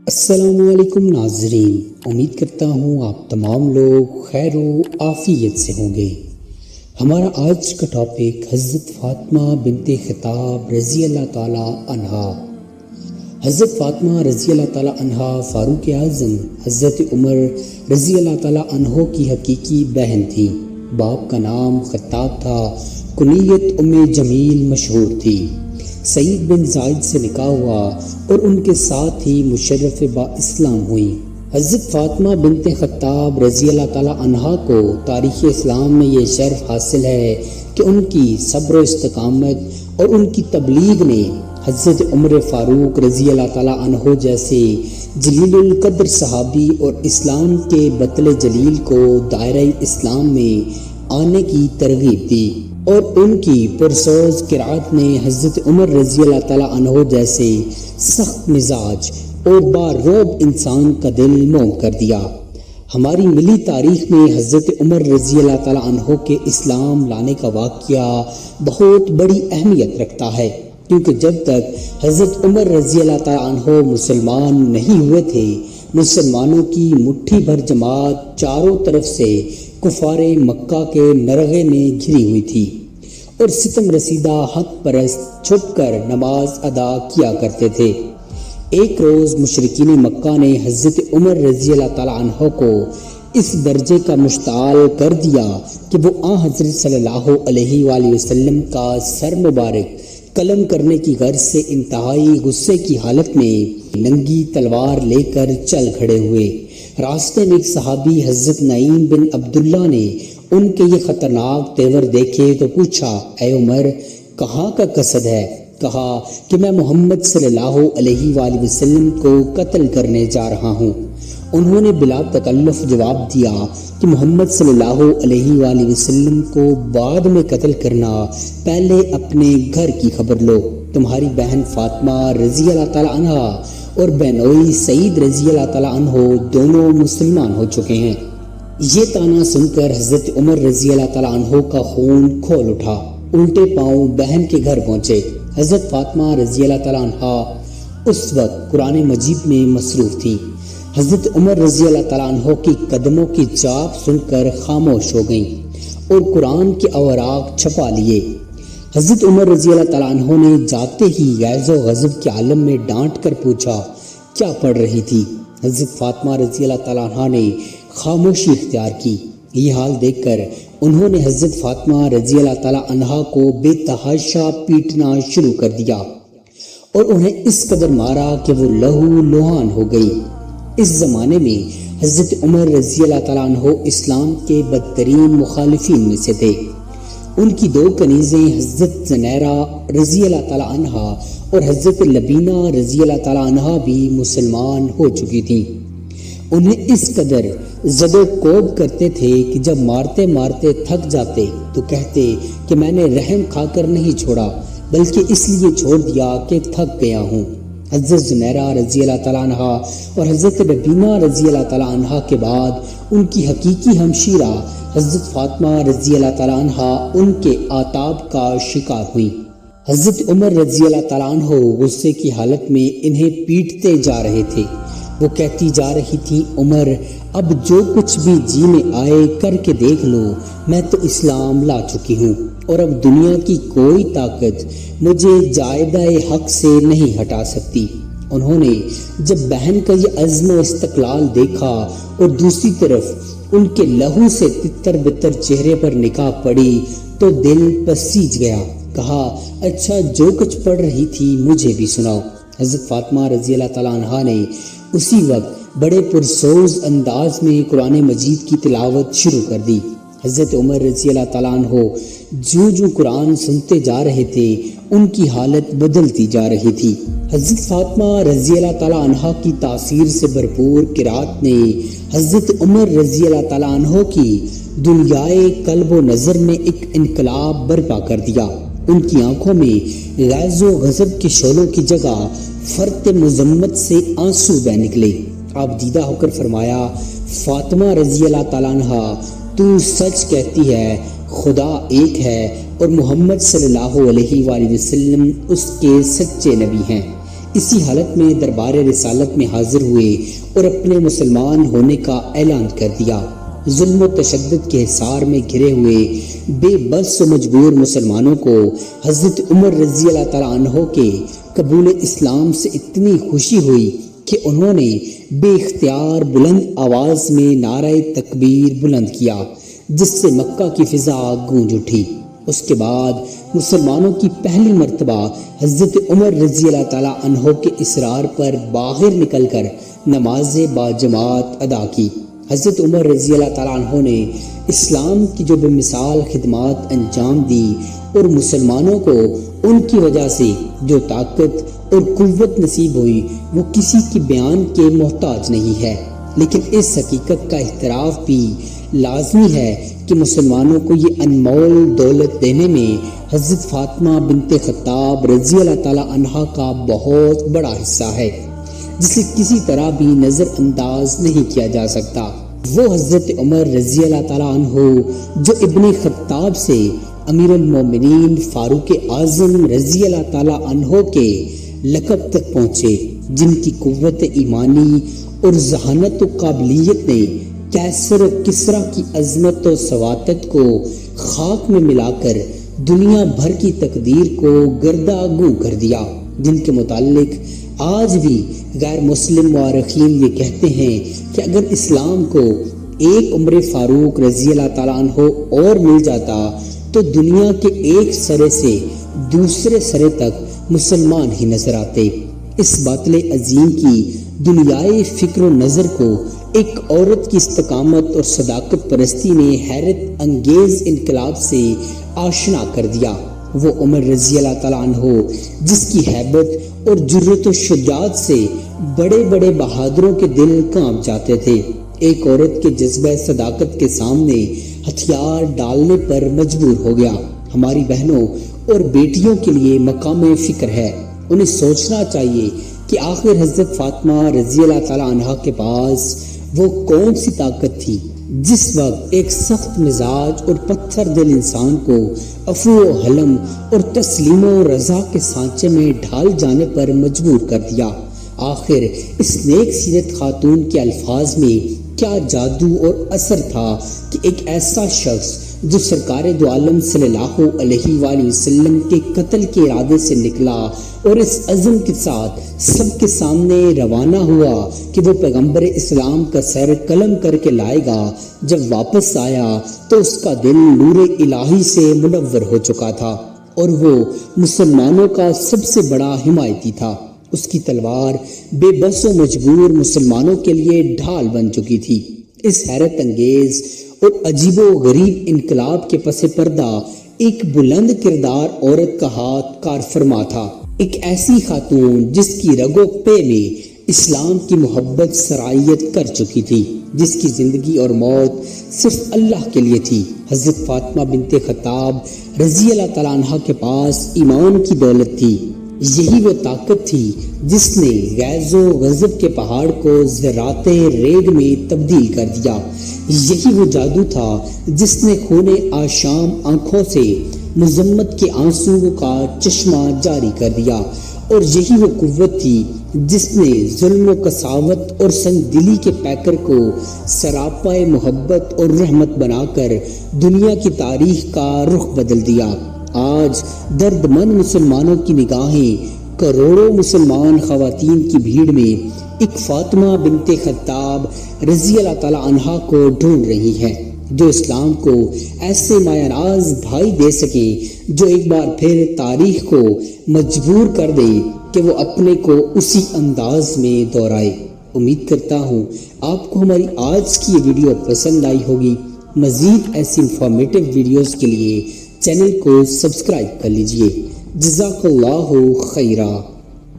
السلام علیکم ناظرین، امید کرتا ہوں آپ تمام لوگ خیر و عافیت سے ہوں گے۔ ہمارا آج کا ٹاپک حضرت فاطمہ بنت خطاب رضی اللہ تعالیٰ عنہا۔ حضرت فاطمہ رضی اللہ تعالیٰ عنہا فاروق اعظم حضرت عمر رضی اللہ تعالیٰ عنہ کی حقیقی بہن تھی۔ باپ کا نام خطاب تھا، کنیت ام جمیل مشہور تھی۔ سعید بن زائد سے نکاح ہوا اور ان کے ساتھ ہی مشرف با اسلام ہوئی۔ حضرت فاطمہ بنت خطاب رضی اللہ تعالیٰ عنہا کو تاریخ اسلام میں یہ شرف حاصل ہے کہ ان کی صبر و استقامت اور ان کی تبلیغ نے حضرت عمر فاروق رضی اللہ تعالیٰ عنہ جیسے جلیل القدر صحابی اور اسلام کے بطل جلیل کو دائرہ اسلام میں آنے کی ترغیب دی، اور ان کی پرسوز قرات نے حضرت عمر رضی اللہ تعالیٰ عنہ جیسے سخت مزاج اور بارعب انسان کا دل موم کر دیا۔ ہماری ملی تاریخ میں حضرت عمر رضی اللہ تعالیٰ عنہ کے اسلام لانے کا واقعہ بہت بڑی اہمیت رکھتا ہے، کیونکہ جب تک حضرت عمر رضی اللہ تعالیٰ عنہ مسلمان نہیں ہوئے تھے، مسلمانوں کی مٹھی بھر جماعت چاروں طرف سے کفار مکہ کے نرغے میں گھری ہوئی تھی اور ستم رسیدہ حق پرست چھپ کر نماز ادا کیا کرتے تھے۔ ایک روز مشرکین مکہ نے حضرت عمر رضی اللہ تعالیٰ عنہ کو اس درجے کا مشتعل کر دیا کہ وہ حضرت صلی اللہ علیہ وآلہ وسلم کا سر مبارک قلم کرنے کی غرض سے انتہائی غصے کی حالت میں ننگی تلوار لے کر چل کھڑے ہوئے۔ راستے میں ایک صحابی حضرت نعیم بن عبداللہ نے ان کے یہ خطرناک تیور دیکھے تو پوچھا، اے عمر، کہاں کا قصد ہے؟ کہا کہ میں محمد صلی اللہ علیہ وآلہ وسلم کو قتل کرنے جا رہا ہوں۔ انہوں نے بلا تکلف جواب دیا کہ محمد صلی اللہ علیہ وآلہ وسلم کو بعد میں قتل کرنا، پہلے اپنے گھر کی خبر لو۔ تمہاری بہن فاطمہ رضی اللہ تعالیٰ عنہ اور بہنوئی سعید رضی اللہ تعالیٰ عنہ دونوں مسلمان ہو چکے ہیں۔ یہ تانا سن کر حضرت عمر رضی اللہ تعالیٰ عنہ کا خون کھول اٹھا، الٹے پاؤں بہن کے گھر پہنچے۔ حضرت فاطمہ رضی اللہ تعالیٰ عنہ اس وقت قرآن مجید میں مصروف تھی۔ حضرت عمر رضی اللہ تعالیٰ عنہ کی قدموں کی چاپ سن کر خاموش ہو گئیں اور قرآن کے اوراق چھپا لیے۔ حضرت عمر رضی اللہ تعالیٰ عنہ نے جاتے ہی غیظ و غضب کے عالم میں ڈانٹ کر پوچھا، کیا پڑھ رہی تھی؟ حضرت فاطمہ رضی اللہ تعالیٰ عنہ نے خاموشی اختیار کی۔ یہ حال دیکھ کر انہوں نے حضرت فاطمہ رضی اللہ تعالیٰ عنہ کو بے تحاشا پیٹنا شروع کر دیا اور انہیں اس قدر مارا کہ وہ لہو لہان ہو گئی۔ اس زمانے میں حضرت عمر رضی اللہ تعالیٰ عنہ اسلام کے بدترین مخالفین میں سے تھے۔ ان کی دو کنیزیں حضرت زنیرہ رضی اللہ تعالیٰ عنہ اور حضرت لبینہ رضی اللہ تعالیٰ عنہ بھی مسلمان ہو چکی تھیں۔ انہیں اس قدر زد و کوب کرتے تھے کہ جب مارتے مارتے تھک جاتے تو کہتے کہ میں نے رحم کھا کر نہیں چھوڑا، بلکہ اس لیے چھوڑ دیا کہ تھک گیا ہوں۔ حضرت زنیرہ رضی اللہ تعالیٰ عنہ اور حضرت لبینہ رضی اللہ تعالیٰ عنہ کے بعد ان کی حقیقی ہمشیرہ حضرت فاطمہ رضی اللہ تعالیٰ عنہ ان کے آتاب کا شکار ہوئی۔ حضرت عمر رضی اللہ تعالیٰ عنہ غصے کی حالت میں انہیں پیٹتے جا رہے تھے۔ وہ کہتی جا رہی تھی، عمر، اب جو کچھ بھی جی میں آئے کر کے دیکھ لو، میں تو اسلام لا چکی ہوں اور اب دنیا کی کوئی طاقت مجھے جائدہ حق سے نہیں ہٹا سکتی۔ انہوں نے جب بہن کا یہ عزم و استقلال دیکھا اور دوسری طرف ان کے لہو سے تتر بتر چہرے پر نگاہ پڑی تو دل پسیج گیا۔ کہا، اچھا جو کچھ پڑھ رہی تھی مجھے بھی سناؤ۔ حضرت فاطمہ رضی اللہ تعالیٰ عنہ نے اسی وقت بڑے پرسوز انداز میں قرآن مجید کی تلاوت شروع کر دی۔ حضرت عمر رضی اللہ تعالیٰ عنہ جو قرآن سنتے جا رہے تھے ان کی حالت بدلتی جا رہی تھی۔ حضرت فاطمہ رضی اللہ تعالیٰ عنہ کی تاثیر سے بھرپور قرات نے حضرت عمر رضی اللہ تعالیٰ عنہ کی دنیائے قلب و نظر میں ایک انقلاب برپا کر دیا۔ ان کی آنکھوں میں غیظ و غضب کے شعلوں کی جگہ فرط مذمت سے آنسو بہ نکلے۔ آپ دیدہ ہو کر فرمایا، فاطمہ رضی اللہ تعالیٰ عنہ، تو سچ کہتی ہے، خدا ایک ہے اور محمد صلی اللہ علیہ وآلہ وسلم اس کے سچے نبی ہیں۔ اسی حالت میں دربار رسالت میں حاضر ہوئے اور اپنے مسلمان ہونے کا اعلان کر دیا۔ ظلم و تشدد کے حصار میں گھرے ہوئے بے بس و مجبور مسلمانوں کو حضرت عمر رضی اللہ تعالیٰ عنہ کے قبول اسلام سے اتنی خوشی ہوئی کہ انہوں نے بے اختیار بلند آواز میں نعرہ تکبیر بلند کیا، جس سے مکہ کی فضا گونج اٹھی۔ اس کے بعد مسلمانوں کی پہلی مرتبہ حضرت عمر رضی اللہ تعالیٰ عنہ کے اصرار پر باہر نکل کر نماز باجماعت ادا کی۔ حضرت عمر رضی اللہ تعالیٰ عنہ نے اسلام کی جو بے مثال خدمات انجام دی اور مسلمانوں کو ان کی وجہ سے جو طاقت اور قوت نصیب ہوئی وہ کسی کی بیان کے محتاج نہیں ہے، لیکن اس حقیقت کا اعتراف بھی لازمی ہے کہ مسلمانوں کو یہ انمول دولت دینے میں حضرت فاطمہ بنت خطاب رضی اللہ تعالیٰ عنہا کا بہت بڑا حصہ ہے، جسے کسی طرح بھی نظر انداز نہیں کیا جا سکتا۔ وہ حضرت عمر رضی اللہ تعالیٰ عنہ جو ابن خطاب سے امیر المومنین فاروق اعظم رضی اللہ تعالیٰ عنہ کے لقب تک پہنچے، جن کی قوت ایمانی اور ذہانت و قابلیت نے کیسر و کسرا کی عظمت و سواتت کو خاک میں ملا کر دنیا بھر کی تقدیر کو گرداگوں کر دیا، جن کے متعلق آج بھی غیر مسلم مورخین یہ کہتے ہیں کہ اگر اسلام کو ایک عمر فاروق رضی اللہ تعالیٰ عنہ اور مل جاتا تو دنیا کے ایک سرے سے دوسرے سرے تک مسلمان ہی نظر آتے۔ اس باطل عظیم کی دنیائی فکر و نظر کو ایک عورت کی استقامت اور صداقت پرستی نے حیرت انگیز انقلاب سے آشنا کر دیا۔ وہ عمر رضی اللہ تعالیٰ عنہ جس کی ہیبت اور جرأت و شجاعت سے بڑے بڑے بہادروں کے دل کانپ جاتے تھے، ایک عورت کے جذبہ صداقت کے سامنے ہتھیار ڈالنے پر مجبور ہو گیا۔ ہماری بہنوں اور بیٹیوں کے لیے مقام فکر ہے، انہیں سوچنا چاہیے کہ آخر حضرت فاطمہ رضی اللہ تعالیٰ عنہا کے پاس وہ کون سی طاقت تھی جس وقت ایک سخت مزاج اور پتھر دل انسان کو عفو و حلم اور تسلیم و رضا کے سانچے میں ڈھال جانے پر مجبور کر دیا۔ آخر اس نیک سیرت خاتون کے الفاظ میں کیا جادو اور اثر تھا کہ ایک ایسا شخص جو سرکار دو عالم صلی اللہ علیہ وآلہ وسلم کے قتل کے ارادے سے نکلا اور اس عزم کے ساتھ سب کے سامنے روانہ ہوا کہ وہ پیغمبر اسلام کا سر قلم کر کے لائے گا، جب واپس آیا تو اس کا دل نور الہی سے منور ہو چکا تھا اور وہ مسلمانوں کا سب سے بڑا حمایتی تھا۔ اس کی تلوار بے بس و مجبور مسلمانوں کے لیے ڈھال بن چکی تھی۔ اس حیرت انگیز اور عجیب و غریب انقلاب کے پس پردہ ایک بلند کردار عورت کا ہاتھ کار فرما تھا، ایک ایسی خاتون جس کی رگ و پے میں اسلام کی محبت سرائیت کر چکی تھی، جس کی زندگی اور موت صرف اللہ کے لیے تھی۔ حضرت فاطمہ بنت خطاب رضی اللہ تعالیٰ عنہ کے پاس ایمان کی دولت تھی، یہی وہ طاقت تھی جس نے غیظ و غضب کے پہاڑ کو ذرات ریگ میں تبدیل کر دیا، یہی وہ جادو تھا جس نے خون آشام آنکھوں سے مذمت کے آنسو کا چشمہ جاری کر دیا، اور یہی وہ قوت تھی جس نے ظلم و کساوت اور سنگ دلی کے پیکر کو سراپائے محبت اور رحمت بنا کر دنیا کی تاریخ کا رخ بدل دیا۔ آج درد مند مسلمانوں کی نگاہیں کروڑوں مسلمان خواتین کی بھیڑ میں ایک فاطمہ بنت خطاب رضی اللہ تعالیٰ عنہا کو ڈھونڈ رہی ہیں، جو اسلام کو ایسے مایہ ناز بھائی دے سکے، جو ایک بار پھر تاریخ کو مجبور کر دے کہ وہ اپنے کو اسی انداز میں دہرائے۔ امید کرتا ہوں آپ کو ہماری آج کی یہ ویڈیو پسند آئی ہوگی۔ مزید ایسی انفارمیٹیو ویڈیوز کے لیے چینل کو سبسکرائب کر لیجئے۔ جزاک اللہ خیرہ۔